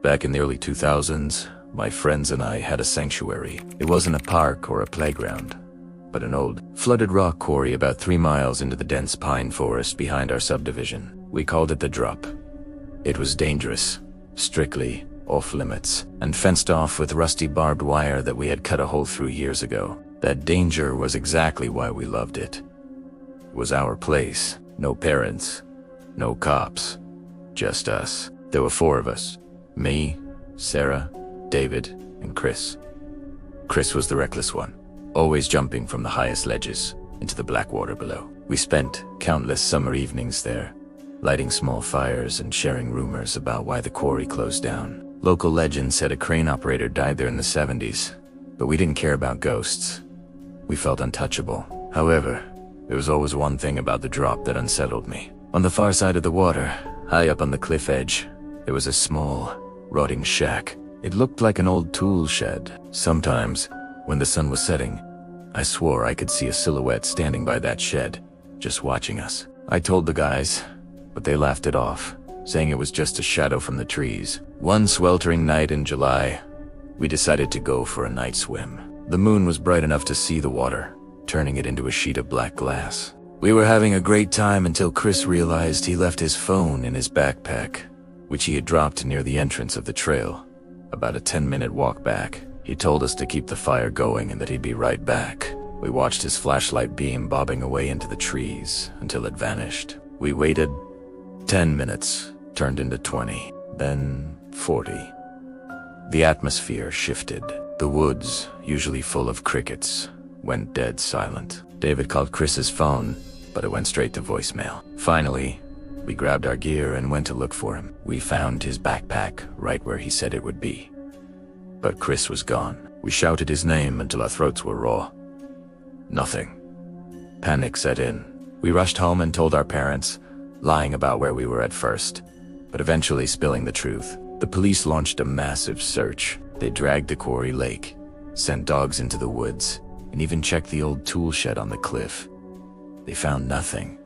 Back in the early 2000s, my friends and I had a sanctuary. It wasn't a park or a playground, but an old, flooded rock quarry about 3 miles into the dense pine forest behind our subdivision. We called it the Drop. It was dangerous, strictly off-limits, and fenced off with rusty barbed wire that we had cut a hole through years ago. That danger was exactly why we loved it. It was our place. No parents, no cops, just us. There were 4 of us. Me, Sarah, David, and Chris. Chris was the reckless one, always jumping from the highest ledges into the black water below. We spent countless summer evenings there, lighting small fires and sharing rumors about why the quarry closed down. Local legend said a crane operator died there in the 70s, but we didn't care about ghosts. We felt untouchable. However, there was always one thing about the Drop that unsettled me. On the far side of the water, high up on the cliff edge, there was a small, rotting shack. It looked like an old tool shed. Sometimes, when the sun was setting, I swore I could see a silhouette standing by that shed, just watching us. I told the guys, but they laughed it off, saying it was just a shadow from the trees. One sweltering night in July, we decided to go for a night swim. The moon was bright enough to see the water, turning it into a sheet of black glass. We were having a great time until Chris realized he left his phone in his backpack, which he had dropped near the entrance of the trail. About a 10-minute walk back, he told us to keep the fire going and that he'd be right back. We watched his flashlight beam bobbing away into the trees until it vanished. We waited. 10 minutes turned into 20, then 40. The atmosphere shifted. The woods, usually full of crickets, went dead silent. David called Chris's phone, but it went straight to voicemail. Finally, we grabbed our gear and went to look for him. We found his backpack right where he said it would be. But Chris was gone. We shouted his name until our throats were raw. Nothing. Panic set in. We rushed home and told our parents, lying about where we were at first, but eventually spilling the truth. The police launched a massive search. They dragged the quarry lake, sent dogs into the woods, and even checked the old tool shed on the cliff. They found nothing.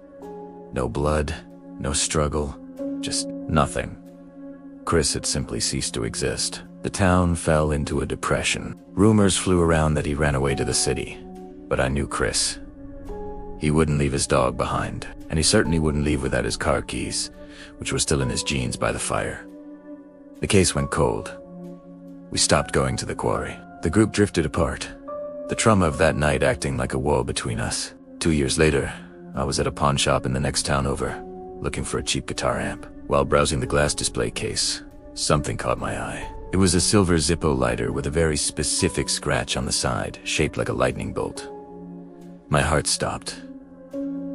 No blood, no struggle, just nothing. Chris had simply ceased to exist. The town fell into a depression. Rumors flew around that he ran away to the city, but I knew Chris. He wouldn't leave his dog behind, and he certainly wouldn't leave without his car keys, which were still in his jeans by the fire. The case went cold. We stopped going to the quarry. The group drifted apart, the trauma of that night acting like a wall between us. 2 years later, I was at a pawn shop in the next town over, looking for a cheap guitar amp. While browsing the glass display case, something caught my eye. It was a silver Zippo lighter with a very specific scratch on the side, shaped like a lightning bolt. My heart stopped.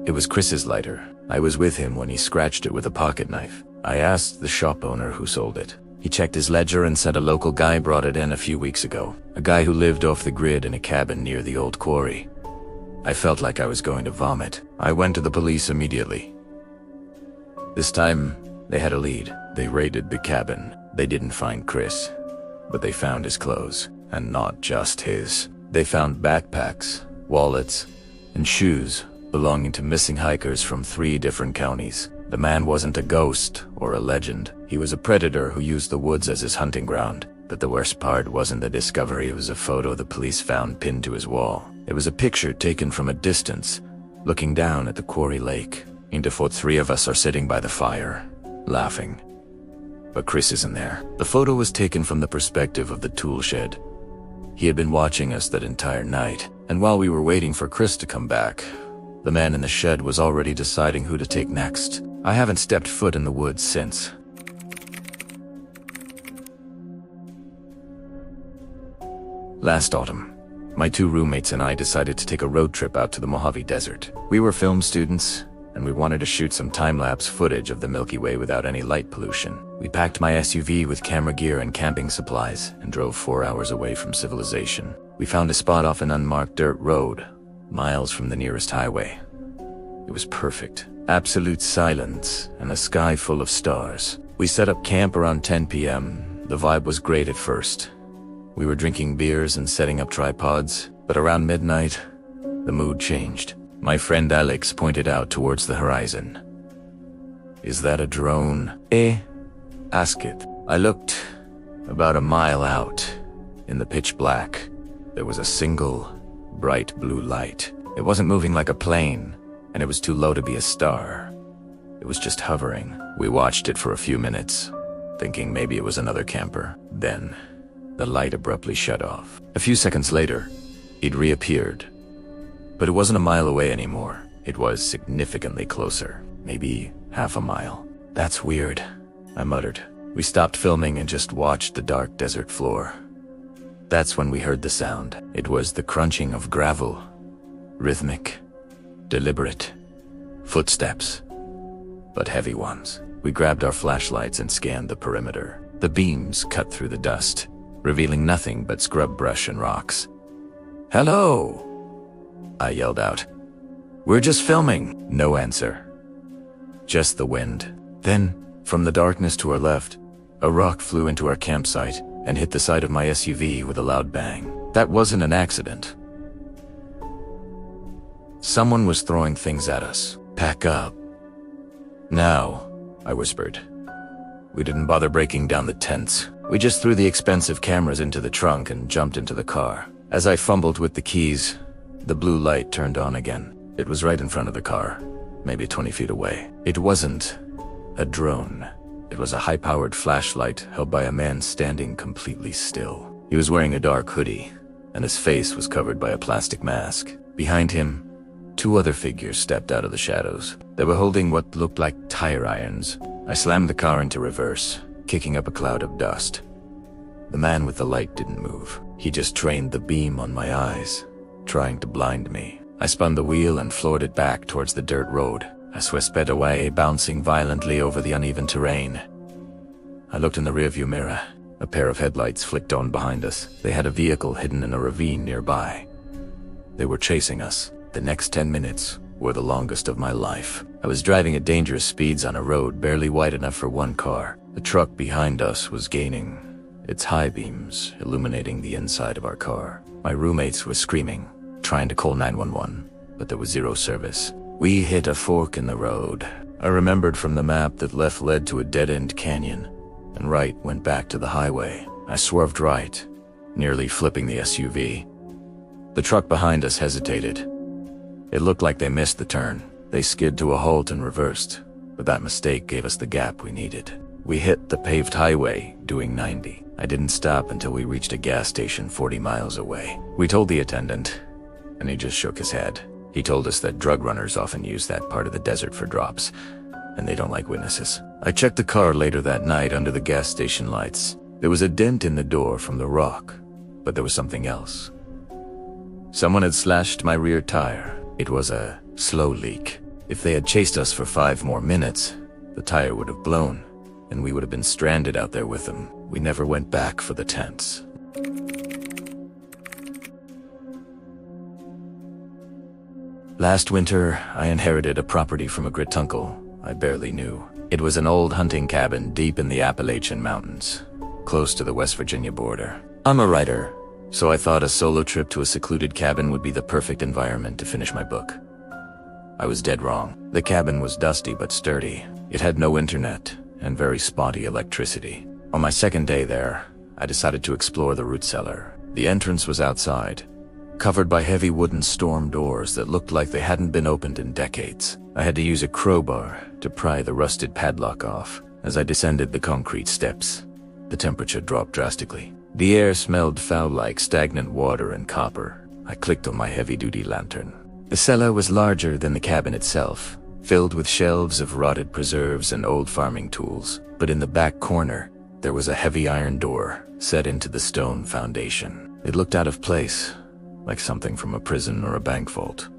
It was Chris's lighter. I was with him when he scratched it with a pocket knife. I asked the shop owner who sold it. He checked his ledger and said a local guy brought it in a few weeks ago. A guy who lived off the grid in a cabin near the old quarry. I felt like I was going to vomit. I went to the police immediately. This time, they had a lead. They raided the cabin. They didn't find Chris, but they found his clothes. And not just his. They found backpacks, wallets, and shoes belonging to missing hikers from 3 different counties. The man wasn't a ghost or a legend. He was a predator who used the woods as his hunting ground. But the worst part wasn't the discovery. It was a photo the police found pinned to his wall. It was a picture taken from a distance, looking down at the quarry lake. In default, 3 of us are sitting by the fire, laughing. But Chris isn't there. The photo was taken from the perspective of the tool shed. He had been watching us that entire night, and while we were waiting for Chris to come back, the man in the shed was already deciding who to take next. I haven't stepped foot in the woods since. Last autumn, my 2 roommates and I decided to take a road trip out to the Mojave Desert. We were film students, and we wanted to shoot some time-lapse footage of the Milky Way without any light pollution. We packed my SUV with camera gear and camping supplies and drove 4 hours away from civilization. We found a spot off an unmarked dirt road, miles from the nearest highway. It was perfect. Absolute silence and a sky full of stars. We set up camp around 10 p.m. The vibe was great at first. We were drinking beers and setting up tripods, but around midnight, the mood changed. My friend Alex pointed out towards the horizon. "Is that a drone?" Ask it. I looked, About a mile out, in the pitch black, there was a single, bright blue light. It wasn't moving like a plane, and it was too low to be a star. It was just hovering. We watched it for a few minutes, thinking maybe it was another camper. Then, the light abruptly shut off. A few seconds later, it reappeared. But it wasn't a mile away anymore. It was significantly closer, maybe half a mile. "That's weird," I muttered. We stopped filming and just watched the dark desert floor. That's when we heard the sound. It was the crunching of gravel. Rhythmic, deliberate, footsteps, but heavy ones. We grabbed our flashlights and scanned the perimeter. The beams cut through the dust, revealing nothing but scrub brush and rocks. "Hello!" I yelled out. "We're just filming." No answer. Just the wind. Then, from the darkness to our left, a rock flew into our campsite and hit the side of my SUV with a loud bang. That wasn't an accident. Someone was throwing things at us. "Pack up." "Now," I whispered. We didn't bother breaking down the tents. We just threw the expensive cameras into the trunk and jumped into the car. As I fumbled with the keys, the blue light turned on again. It was right in front of the car, maybe 20 feet away. It wasn't a drone. It was a high-powered flashlight held by a man standing completely still. He was wearing a dark hoodie, and his face was covered by a plastic mask. Behind him, two other figures stepped out of the shadows. They were holding what looked like tire irons. I slammed the car into reverse, kicking up a cloud of dust. The man with the light didn't move. He just trained the beam on my eyes, trying to blind me. I spun the wheel and floored it back towards the dirt road. I sped away, bouncing violently over the uneven terrain. I looked in the rearview mirror. A pair of headlights flicked on behind us. They had a vehicle hidden in a ravine nearby. They were chasing us. The next 10 minutes were the longest of my life. I was driving at dangerous speeds on a road barely wide enough for one car. The truck behind us was gaining, its high beams illuminating the inside of our car. My roommates were screaming, trying to call 911, but there was zero service. We hit a fork in the road. I remembered from the map that left led to a dead-end canyon, and right went back to the highway. I swerved right, nearly flipping the SUV. The truck behind us hesitated. It looked like they missed the turn. They skid to a halt and reversed, but that mistake gave us the gap we needed. We hit the paved highway, doing 90. I didn't stop until we reached a gas station 40 miles away. We told the attendant, and he just shook his head. He told us that drug runners often use that part of the desert for drops, and they don't like witnesses. I checked the car later that night under the gas station lights. There was a dent in the door from the rock, but there was something else. Someone had slashed my rear tire. It was a slow leak. If they had chased us for 5 more minutes, the tire would have blown, and we would have been stranded out there with them. We never went back for the tents. Last winter, I inherited a property from a great-uncle I barely knew. It was an old hunting cabin deep in the Appalachian Mountains, close to the West Virginia border. I'm a writer, so I thought a solo trip to a secluded cabin would be the perfect environment to finish my book. I was dead wrong. The cabin was dusty but sturdy. It had no internet and very spotty electricity. On my second day there, I decided to explore the root cellar. The entrance was outside, covered by heavy wooden storm doors that looked like they hadn't been opened in decades. I had to use a crowbar to pry the rusted padlock off. As I descended the concrete steps, the temperature dropped drastically. The air smelled foul like stagnant water and copper. I clicked on my heavy-duty lantern. The cellar was larger than the cabin itself, filled with shelves of rotted preserves and old farming tools. But in the back corner, there was a heavy iron door set into the stone foundation. It looked out of place, like something from a prison or a bank vault.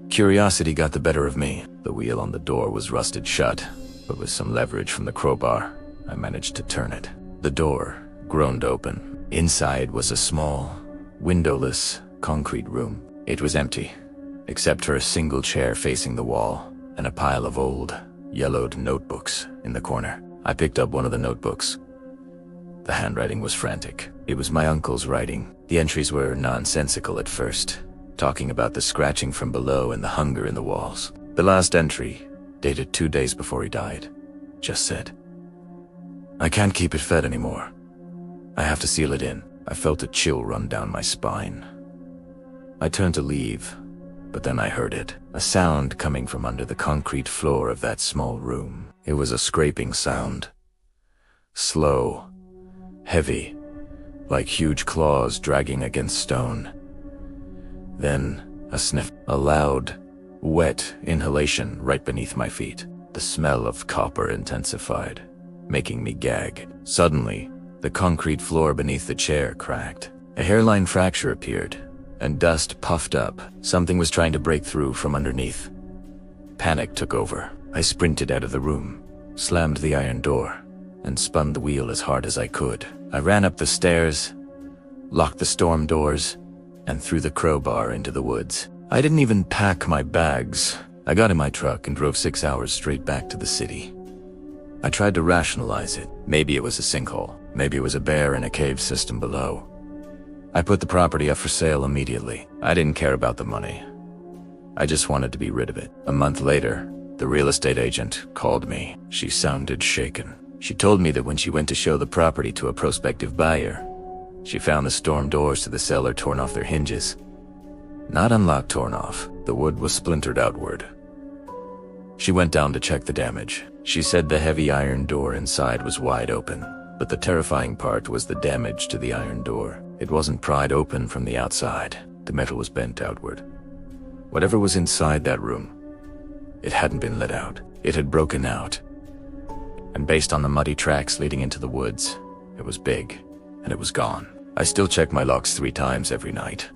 Curiosity got the better of me. The wheel on the door was rusted shut, but with some leverage from the crowbar, I managed to turn it. The door groaned open. Inside was a small, windowless, concrete room. It was empty, except for a single chair facing the wall and a pile of old, yellowed notebooks in the corner. I picked up one of the notebooks. The handwriting was frantic. It was my uncle's writing. The entries were nonsensical at first, talking about the scratching from below and the hunger in the walls. The last entry, dated 2 days before he died, just said, "I can't keep it fed anymore. I have to seal it in. I felt a chill run down my spine. I turned to leave, but then I heard it. A sound coming from under the concrete floor of that small room. It was a scraping sound. Slow, heavy, like huge claws dragging against stone. Then a sniff, a loud, wet inhalation right beneath my feet. The smell of copper intensified, making me gag. Suddenly, the concrete floor beneath the chair cracked. A hairline fracture appeared, and dust puffed up. Something was trying to break through from underneath. Panic took over. I sprinted out of the room, slammed the iron door, and spun the wheel as hard as I could. I ran up the stairs, locked the storm doors, and threw the crowbar into the woods. I didn't even pack my bags. I got in my truck and drove 6 hours straight back to the city. I tried to rationalize it. Maybe it was a sinkhole. Maybe it was a bear in a cave system below. I put the property up for sale immediately. I didn't care about the money. I just wanted to be rid of it. A month later, the real estate agent called me. She sounded shaken. She told me that when she went to show the property to a prospective buyer, she found the storm doors to the cellar torn off their hinges. Not unlocked, torn off. The wood was splintered outward. She went down to check the damage. She said the heavy iron door inside was wide open, but the terrifying part was the damage to the iron door. It wasn't pried open from the outside. The metal was bent outward. Whatever was inside that room, it hadn't been let out. It had broken out. And based on the muddy tracks leading into the woods, it was big, and it was gone. I still check my locks 3 times every night.